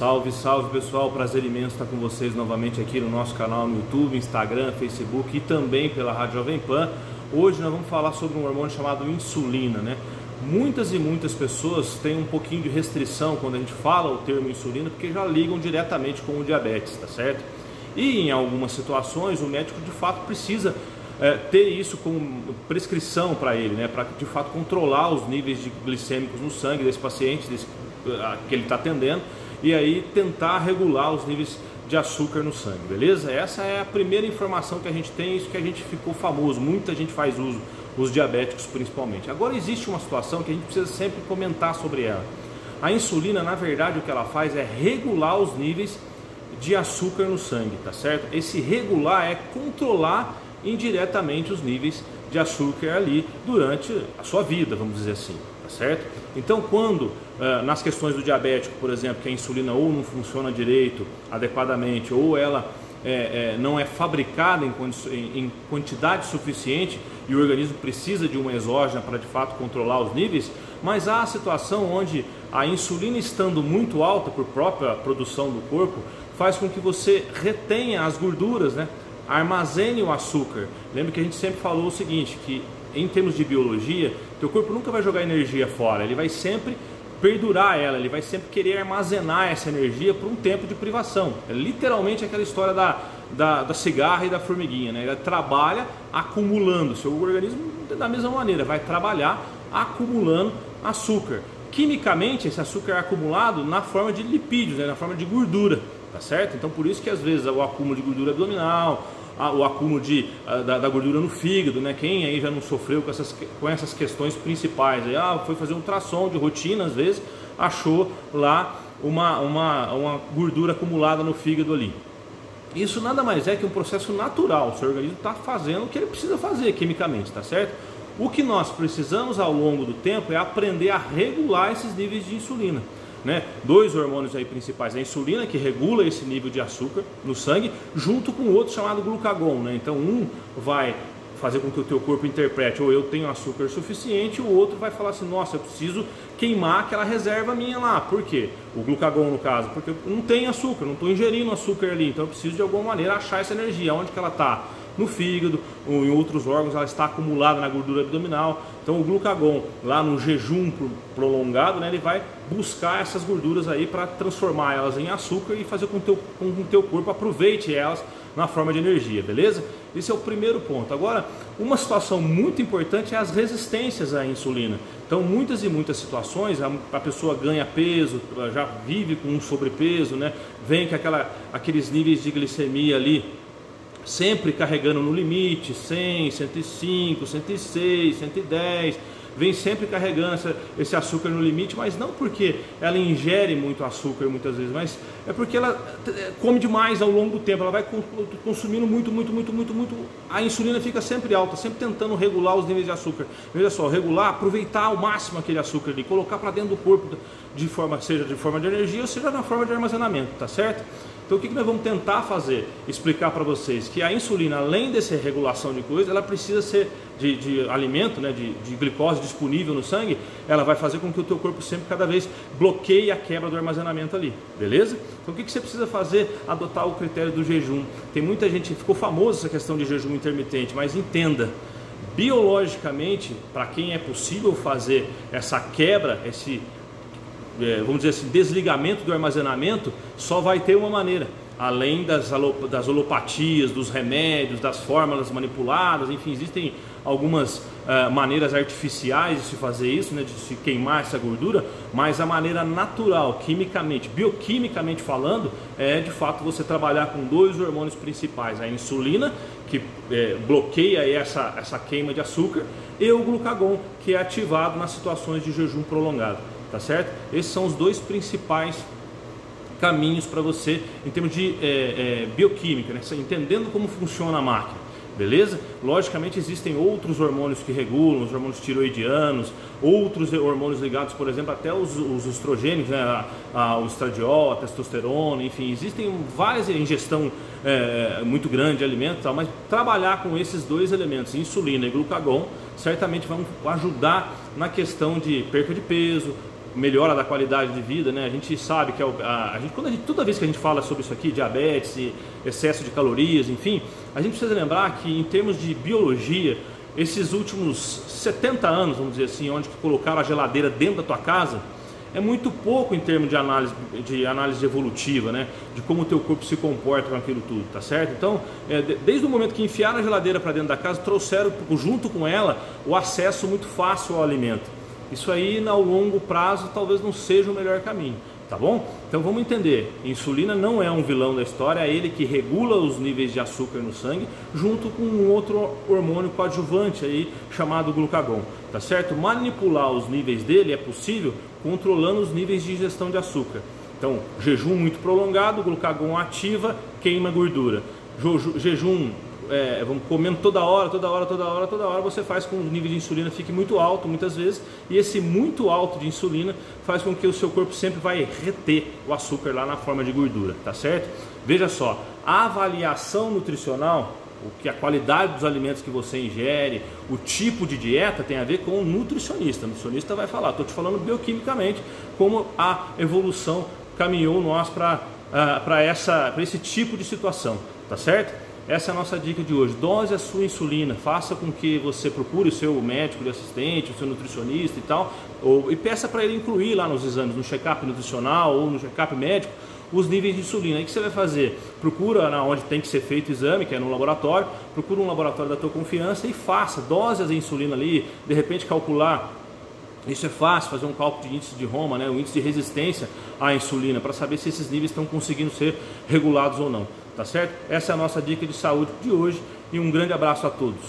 Salve, salve pessoal, prazer imenso estar com vocês novamente aqui no nosso canal no YouTube, Instagram, Facebook e também pela Rádio Jovem Pan. Hoje nós vamos falar sobre um hormônio chamado insulina, né? Muitas e muitas pessoas têm um pouquinho de restrição quando a gente fala o termo insulina, porque já ligam diretamente com o diabetes, tá certo? E em algumas situações o médico de fato precisa ter isso como prescrição para ele, né? Para de fato controlar os níveis de glicêmicos no sangue desse paciente, que ele está atendendo, e aí tentar regular os níveis de açúcar no sangue, beleza? Essa é a primeira informação que a gente tem, isso que a gente ficou famoso, muita gente faz uso, os diabéticos principalmente. Agora existe uma situação que a gente precisa sempre comentar sobre ela. A insulina, na verdade, o que ela faz é regular os níveis de açúcar no sangue, tá certo? Esse regular é controlar indiretamente os níveis de açúcar ali durante a sua vida, vamos dizer assim, tá certo? Então, quando nas questões do diabético, por exemplo, que a insulina ou não funciona direito, adequadamente, ou ela não é fabricada em quantidade suficiente e o organismo precisa de uma exógena para de fato controlar os níveis, mas há a situação onde a insulina estando muito alta por própria produção do corpo, faz com que você retenha as gorduras, né? Armazene o açúcar. Lembra que a gente sempre falou o seguinte, que em termos de biologia, teu corpo nunca vai jogar energia fora, ele vai sempre perdurar ela, ele vai sempre querer armazenar essa energia por um tempo de privação. É literalmente aquela história da cigarra e da formiguinha, né? Ele trabalha acumulando, seu organismo da mesma maneira, vai trabalhar acumulando açúcar. Quimicamente, esse açúcar é acumulado na forma de lipídios, né? Na forma de gordura, tá certo? Então por isso que às vezes o acúmulo de gordura abdominal, o acúmulo da gordura no fígado, né? Quem aí já não sofreu com essas questões principais? Aí, foi fazer um ultrassom de rotina, às vezes, achou lá uma gordura acumulada no fígado ali. Isso nada mais é que um processo natural, o seu organismo está fazendo o que ele precisa fazer quimicamente, tá certo? O que nós precisamos ao longo do tempo é aprender a regular esses níveis de insulina. Né? Dois hormônios aí principais, a insulina, que regula esse nível de açúcar no sangue, junto com outro chamado glucagon, né? Então um vai fazer com que o teu corpo interprete, ou eu tenho açúcar suficiente, o outro vai falar assim, nossa, eu preciso queimar aquela reserva minha lá. Por quê? O glucagon no caso, porque eu não tenho açúcar, não estou ingerindo açúcar ali, então eu preciso de alguma maneira achar essa energia. Onde que ela está? No fígado ou em outros órgãos, ela está acumulada na gordura abdominal. Então o glucagon, lá no jejum prolongado, né, ele vai buscar essas gorduras aí para transformar elas em açúcar e fazer com que o teu corpo aproveite elas na forma de energia, beleza? Esse é o primeiro ponto. Agora, uma situação muito importante é as resistências à insulina. Então muitas e muitas situações, a pessoa ganha peso, já vive com um sobrepeso, né? Vem com aqueles níveis de glicemia ali, sempre carregando no limite, 100, 105, 106, 110, vem sempre carregando esse açúcar no limite, mas não porque ela ingere muito açúcar muitas vezes, mas é porque ela come demais ao longo do tempo, ela vai consumindo muito, a insulina fica sempre alta, sempre tentando regular os níveis de açúcar. Veja só, regular, aproveitar ao máximo aquele açúcar ali, colocar para dentro do corpo, seja de forma de energia ou seja na forma de armazenamento, tá certo? Então o que nós vamos tentar fazer? Explicar para vocês que a insulina, além dessa regulação de coisa, ela precisa ser de alimento, né, de glicose disponível no sangue, ela vai fazer com que o teu corpo sempre cada vez bloqueie a quebra do armazenamento ali, beleza? Então o que você precisa fazer? Adotar o critério do jejum. Tem muita gente, ficou famosa essa questão de jejum intermitente, mas entenda, biologicamente, para quem é possível fazer essa quebra, vamos dizer assim, desligamento do armazenamento, só vai ter uma maneira, além das alopatias, dos remédios, das fórmulas manipuladas, enfim, existem algumas maneiras artificiais de se fazer isso, né, de se queimar essa gordura, mas a maneira natural, quimicamente, bioquimicamente falando, é de fato você trabalhar com dois hormônios principais, a insulina, que bloqueia essa queima de açúcar, e o glucagon, que é ativado nas situações de jejum prolongado. Tá certo? Esses são os dois principais caminhos para você em termos de bioquímica, né? Entendendo como funciona a máquina, beleza? Logicamente existem outros hormônios que regulam, os hormônios tiroidianos, outros hormônios ligados, por exemplo, até os estrogênios, né? O estradiol, a testosterona, enfim, existem várias ingestão muito grande de alimentos, tal, mas trabalhar com esses dois elementos, insulina e glucagon, certamente vão ajudar na questão de perca de peso, melhora da qualidade de vida, né? A gente sabe que toda vez que a gente fala sobre isso aqui, diabetes, excesso de calorias, enfim, a gente precisa lembrar que em termos de biologia, esses últimos 70 anos, vamos dizer assim, onde colocaram a geladeira dentro da tua casa, é muito pouco em termos de análise evolutiva, né? De como o teu corpo se comporta com aquilo tudo, tá certo? Então, desde o momento que enfiaram a geladeira para dentro da casa, trouxeram junto com ela o acesso muito fácil ao alimento. Isso aí, ao longo prazo, talvez não seja o melhor caminho, tá bom? Então vamos entender, insulina não é um vilão da história, é ele que regula os níveis de açúcar no sangue, junto com um outro hormônio coadjuvante aí, chamado glucagon, tá certo? Manipular os níveis dele é possível controlando os níveis de ingestão de açúcar. Então, jejum muito prolongado, o glucagon ativa, queima gordura. Jejum, vamos comendo toda hora, você faz com que o nível de insulina fique muito alto muitas vezes, e esse muito alto de insulina faz com que o seu corpo sempre vai reter o açúcar lá na forma de gordura, tá certo? Veja só, a avaliação nutricional, a qualidade dos alimentos que você ingere, o tipo de dieta tem a ver com o nutricionista. O nutricionista vai falar, estou te falando bioquimicamente como a evolução caminhou nós para esse tipo de situação, tá certo? Essa é a nossa dica de hoje. Dose a sua insulina, faça com que você procure o seu médico de assistente, o seu nutricionista e tal, e peça para ele incluir lá nos exames, no check-up nutricional ou no check-up médico, os níveis de insulina. Aí o que você vai fazer? Procura onde tem que ser feito o exame, que é no laboratório, procura um laboratório da tua confiança e faça, dose a insulina ali, de repente calcular. Isso é fácil, fazer um cálculo de índice de Roma, né, o índice de resistência à insulina, para saber se esses níveis estão conseguindo ser regulados ou não, tá certo? Essa é a nossa dica de saúde de hoje e um grande abraço a todos.